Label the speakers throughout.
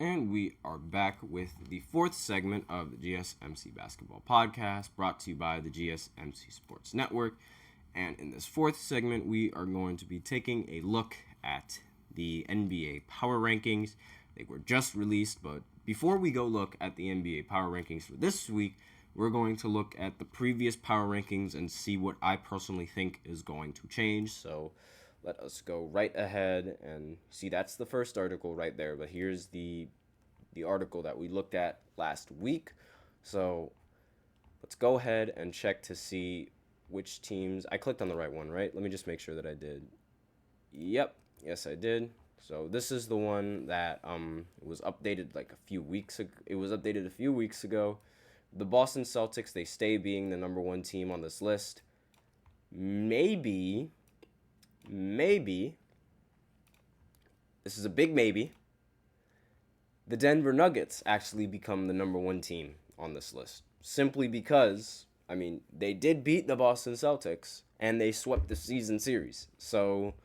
Speaker 1: And we are back with the fourth segment of the GSMC Basketball Podcast, brought to you by the GSMC Sports Network. And in this fourth segment, we are going to be taking a look at the NBA Power Rankings. They were just released, but before we go look at the NBA Power Rankings for this week, we're going to look at the previous Power Rankings and see what I personally think is going to change. So let us go right ahead and see, that's the first article right there, but here's the article that we looked at last week. So let's go ahead and check to see which teams. I clicked on the right one, right? Let me just make sure that I did. Yep, yes I did. So this is the one that was updated like a few weeks ago. It was updated a few weeks ago. The Boston Celtics, they stay being the number one team on this list. Maybe, this is a big maybe, the Denver Nuggets actually become the number one team on this list. Simply because, I mean, they did beat the Boston Celtics, and they swept the season series. So,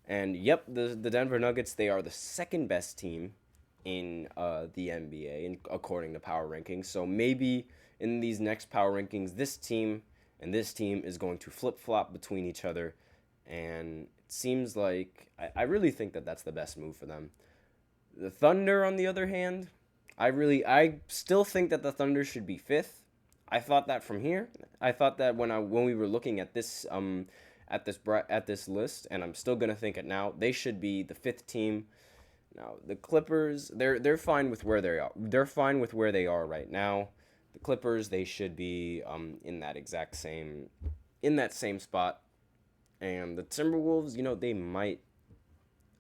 Speaker 1: and yep, the Denver Nuggets, they are the second best team in the NBA, according to Power Rankings. So maybe in these next Power Rankings, this team and this team is going to flip-flop between each other. And it seems like, I really think that that's the best move for them. The Thunder, on the other hand, I still think that the Thunder should be fifth. I thought that from here. I thought that when we were looking at this at this list, and I'm still gonna think it now. They should be the fifth team. Now the Clippers, they're fine with where they are. They're fine with where they are right now. The Clippers, they should be in that same spot. And the Timberwolves, they might.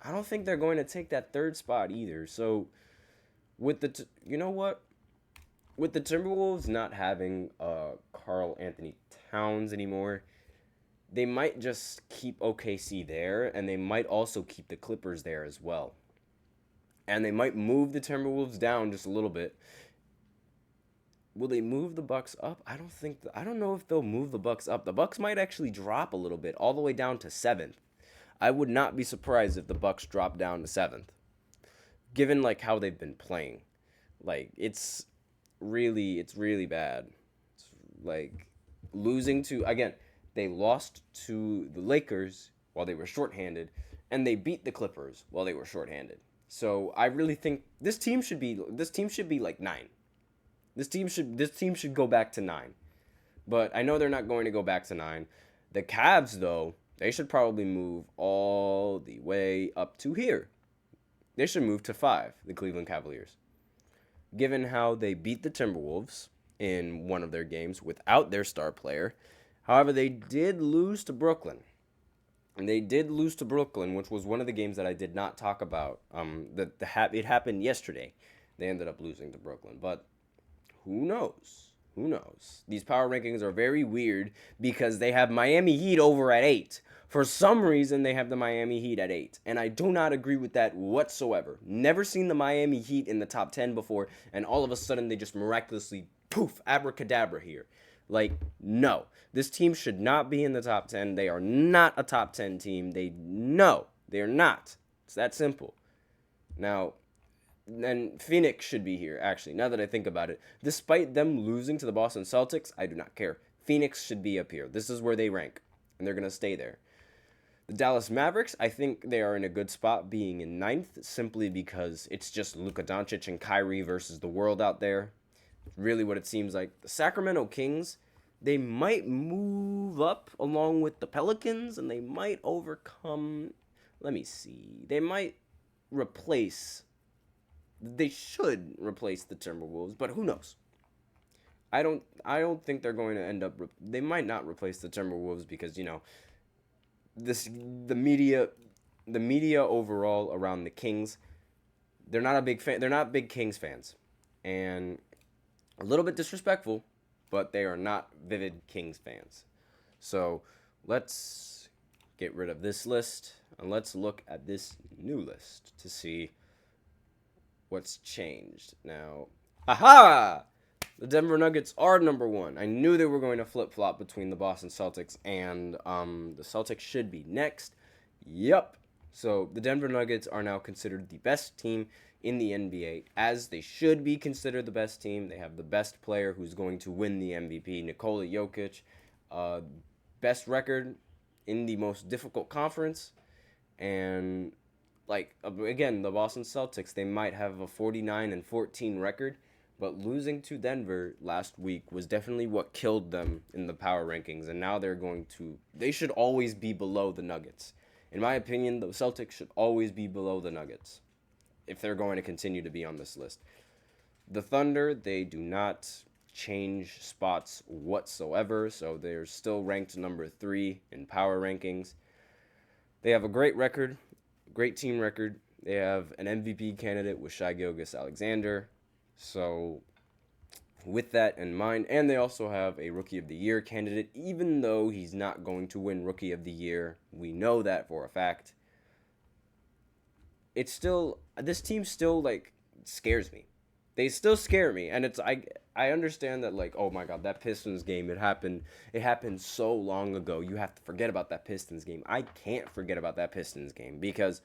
Speaker 1: I don't think they're going to take that third spot either. So with the with the Timberwolves not having Karl Anthony Towns anymore, they might just keep OKC there, and they might also keep the Clippers there as well. And they might move the Timberwolves down just a little bit. Will they move the Bucks up? I don't know if they'll move the Bucks up. The Bucks might actually drop a little bit, all the way down to 7th. I would not be surprised if the Bucks drop down to 7th, given like how they've been playing. Like it's really bad. It's like losing to, again, they lost to the Lakers while they were shorthanded, and they beat the Clippers while they were shorthanded. So I really think this team should be like 9. This team should go back to 9. But I know they're not going to go back to 9. The Cavs, though, they should probably move all the way up to here. They should move to 5, the Cleveland Cavaliers. Given how they beat the Timberwolves in one of their games without their star player. However, they did lose to Brooklyn. And they did lose to Brooklyn, which was one of the games that I did not talk about. It happened yesterday. They ended up losing to Brooklyn. But who knows? Who knows? These power rankings are very weird because they have Miami Heat over at 8. For some reason, they have the Miami Heat at 8. And I do not agree with that whatsoever. Never seen the Miami Heat in the top 10 before, and all of a sudden they just miraculously, poof, abracadabra here. Like, no. This team should not be in the top 10. They are not a top 10 team. They are not. It's that simple. Now, and Phoenix should be here, actually, now that I think about it. Despite them losing to the Boston Celtics, I do not care. Phoenix should be up here. This is where they rank, and they're going to stay there. The Dallas Mavericks, I think they are in a good spot being in 9th, simply because it's just Luka Doncic and Kyrie versus the world out there. Really what it seems like. The Sacramento Kings, they might move up along with the Pelicans, and they might overcome, let me see, they should replace the Timberwolves, but who knows? I don't think they're going to end up, they might not replace the Timberwolves because, the media overall around the Kings, they're not big Kings fans. And a little bit disrespectful, but they are not vivid Kings fans. So let's get rid of this list and let's look at this new list to see what's changed. Now, aha! The Denver Nuggets are number 1. I knew they were going to flip-flop between the Boston Celtics and the Celtics should be next. Yup. So the Denver Nuggets are now considered the best team in the NBA, as they should be considered the best team. They have the best player who's going to win the MVP, Nikola Jokic. Best record in the most difficult conference. And, again, the Boston Celtics, they might have a 49-14 record, but losing to Denver last week was definitely what killed them in the power rankings. And now they should always be below the Nuggets. In my opinion, the Celtics should always be below the Nuggets if they're going to continue to be on this list. The Thunder, they do not change spots whatsoever, so they're still ranked number 3 in power rankings. They have a great record, great team record. They have an MVP candidate with Shai Gilgeous-Alexander. So with that in mind, and they also have a Rookie of the Year candidate, even though he's not going to win Rookie of the Year. We know that for a fact. This team still, scares me. They still scare me, and I understand that, oh my god, that Pistons game, it happened so long ago. You have to forget about that Pistons game. I can't forget about that Pistons game, because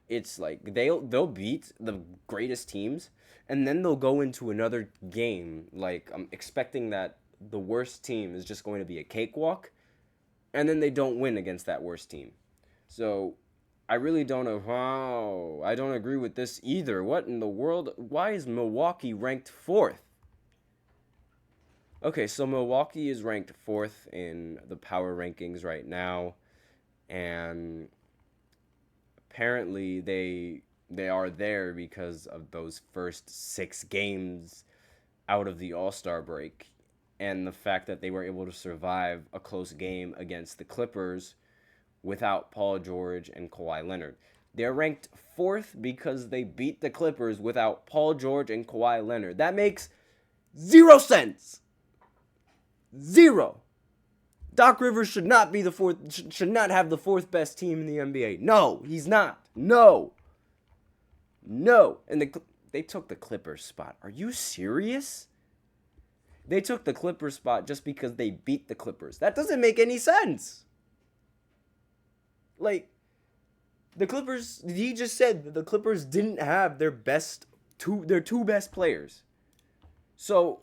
Speaker 1: it's they'll beat the greatest teams, and then they'll go into another game I'm expecting that the worst team is just going to be a cakewalk, and then they don't win against that worst team. So I really don't know how. I don't agree with this either. What in the world? Why is Milwaukee ranked 4th? Okay, so Milwaukee is ranked 4th in the power rankings right now, and apparently they are there because of those first 6 games out of the All-Star break, and the fact that they were able to survive a close game against the Clippers without Paul George and Kawhi Leonard. They're ranked 4th because they beat the Clippers without Paul George and Kawhi Leonard. That makes 0 sense. 0. Doc Rivers should not be should not have the 4th best team in the NBA. No, he's not. No. And they took the Clippers spot. Are you serious? They took the Clippers spot just because they beat the Clippers. That doesn't make any sense. The Clippers, he just said that the Clippers didn't have their two best players. So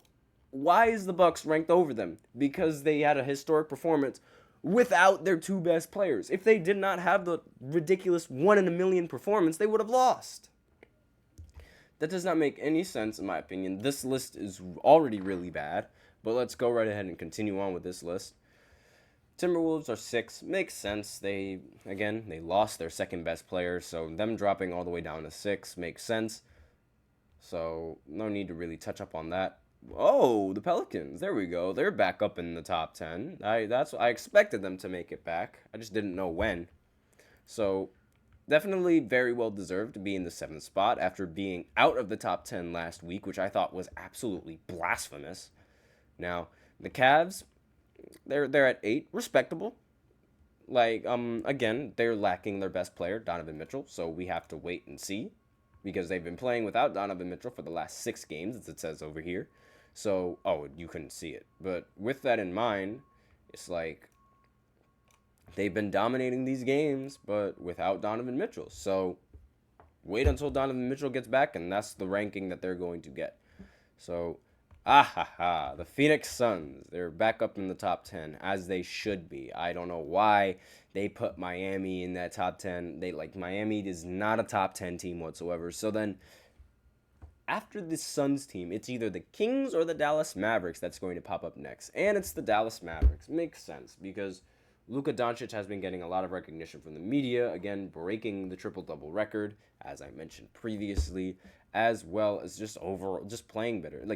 Speaker 1: why is the Bucks ranked over them? Because they had a historic performance without their 2 best players. If they did not have the ridiculous 1 in a million performance, they would have lost. That does not make any sense in my opinion. This list is already really bad, but let's go right ahead and continue on with this list. Timberwolves are 6. Makes sense. They lost their 2nd best player, so them dropping all the way down to 6 makes sense. So no need to really touch up on that. Oh, the Pelicans. There we go. They're back up in the top 10. I expected them to make it back. I just didn't know when. So definitely very well deserved to be in the 7th spot after being out of the top 10 last week, which I thought was absolutely blasphemous. Now, the Cavs, they're at 8, respectable. Again, they're lacking their best player, Donovan Mitchell, so we have to wait and see, because they've been playing without Donovan Mitchell for the last 6 games, as it says over here. So, you couldn't see it. But with that in mind, it's they've been dominating these games, but without Donovan Mitchell. So wait until Donovan Mitchell gets back, and that's the ranking that they're going to get. So, the Phoenix Suns, they're back up in the top 10, as they should be. I don't know why they put Miami in that top 10. Miami is not a top 10 team whatsoever. So then, after the Suns team, it's either the Kings or the Dallas Mavericks that's going to pop up next. And it's the Dallas Mavericks. Makes sense, because Luka Doncic has been getting a lot of recognition from the media, again, breaking the triple-double record, as I mentioned previously, as well as just playing better.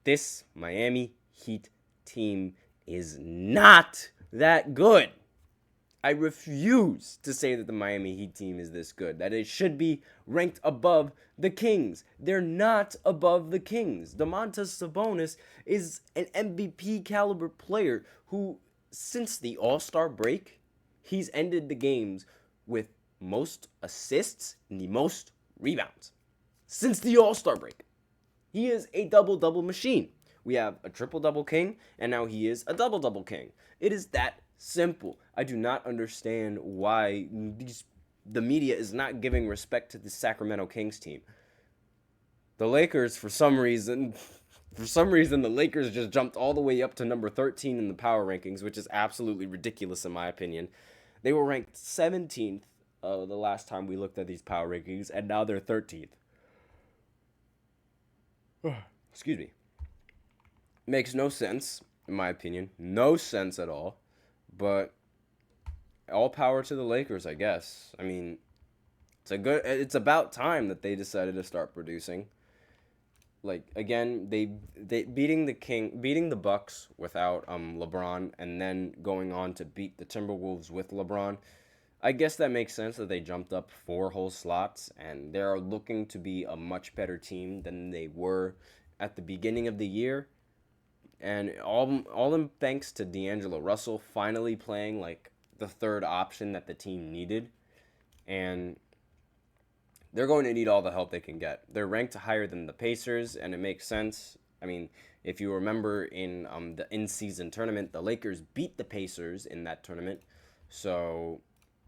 Speaker 1: This Miami Heat team is not that good. I refuse to say that the Miami Heat team is this good, that it should be ranked above the Kings. They're not above the Kings. Domantas Sabonis is an MVP caliber player who, since the All-Star break, he's ended the games with most assists and the most rebounds. Since the All-Star break. He is a double-double machine. We have a triple-double king, and now he is a double-double king. It is that Simple. I do not understand why the media is not giving respect to the Sacramento Kings team. The Lakers, for some reason, the Lakers just jumped all the way up to number 13 in the power rankings, which is absolutely ridiculous in my opinion. They were ranked 17th the last time we looked at these power rankings, and now they're 13th. Excuse me. Makes no sense, in my opinion. No sense at all. But all power to the Lakers, I guess. I mean, it's about time that they decided to start producing. Like, again, they beating the Bucks without LeBron, and then going on to beat the Timberwolves with LeBron. I guess that makes sense that they jumped up 4 whole slots, and they're looking to be a much better team than they were at the beginning of the year. And all in thanks to D'Angelo Russell finally playing like the third option that the team needed. And they're going to need all the help they can get. They're ranked higher than the Pacers, and it makes sense. I mean, if you remember in the in-season tournament, the Lakers beat the Pacers in that tournament. So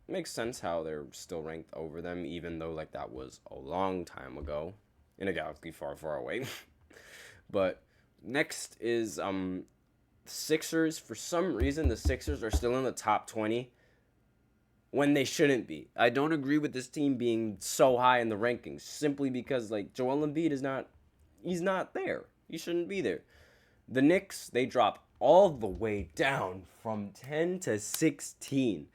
Speaker 1: it makes sense how they're still ranked over them, even though like that was a long time ago in a galaxy far, far away. But next is Sixers. For some reason, the Sixers are still in the top 20 when they shouldn't be. I don't agree with this team being so high in the rankings simply because like Joel Embiid he's not there. He shouldn't be there. The Knicks, they drop all the way down from 10 to 16.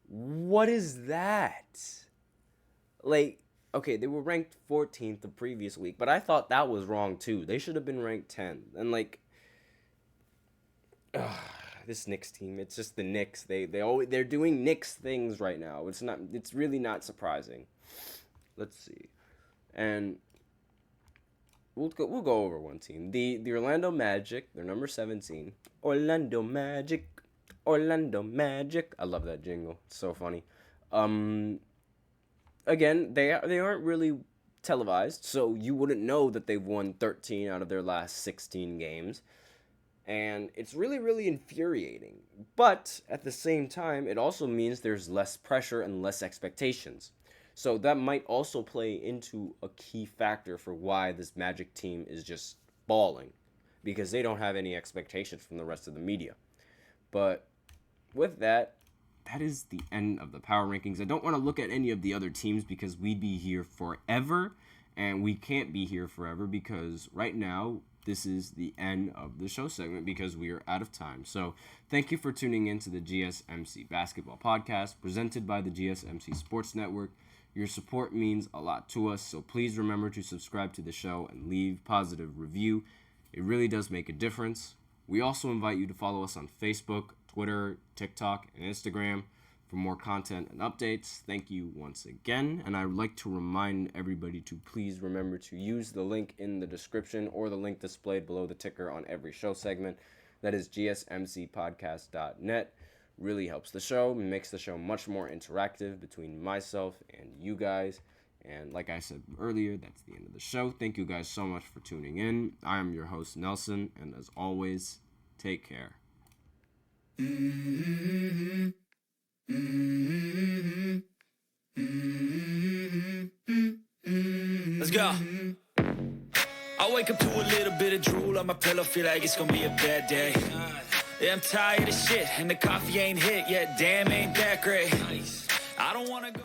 Speaker 1: What is that? Like, okay, they were ranked 14th the previous week, but I thought that was wrong too. They should have been ranked 10. And like, this Knicks team, it's just the Knicks. They're doing Knicks things right now. It's really not surprising. Let's see. And we'll go over one team. The Orlando Magic, they're number 17. Orlando Magic. I love that jingle. It's so funny. Again, they aren't really televised, so you wouldn't know that they've won 13 out of their last 16 games. And it's really, really infuriating. But at the same time, it also means there's less pressure and less expectations. So that might also play into a key factor for why this Magic team is just balling. Because they don't have any expectations from the rest of the media. But with that is the end of the power rankings. I don't want to look at any of the other teams because we'd be here forever. And we can't be here forever because right now, this is the end of the show segment because we are out of time. So thank you for tuning in to the GSMC Basketball Podcast presented by the GSMC Sports Network. Your support means a lot to us, so please remember to subscribe to the show and leave positive review. It really does make a difference. We also invite you to follow us on Facebook, Twitter, TikTok, and Instagram for more content and updates. Thank you once again, and I would like to remind everybody to please remember to use the link in the description or the link displayed below the ticker on every show segment. That is gsmcpodcast.net. Really helps the show, makes the show much more interactive between myself and you guys. And like I said earlier, that's the end of the show. Thank you guys so much for tuning in. I am your host, Nelson, and as always, take care.
Speaker 2: Let's go. I wake up to a little bit of drool on my pillow, feel like it's gonna be a bad day. Yeah, I'm tired of shit, and the coffee ain't hit yet. Damn, ain't that great. I don't wanna go.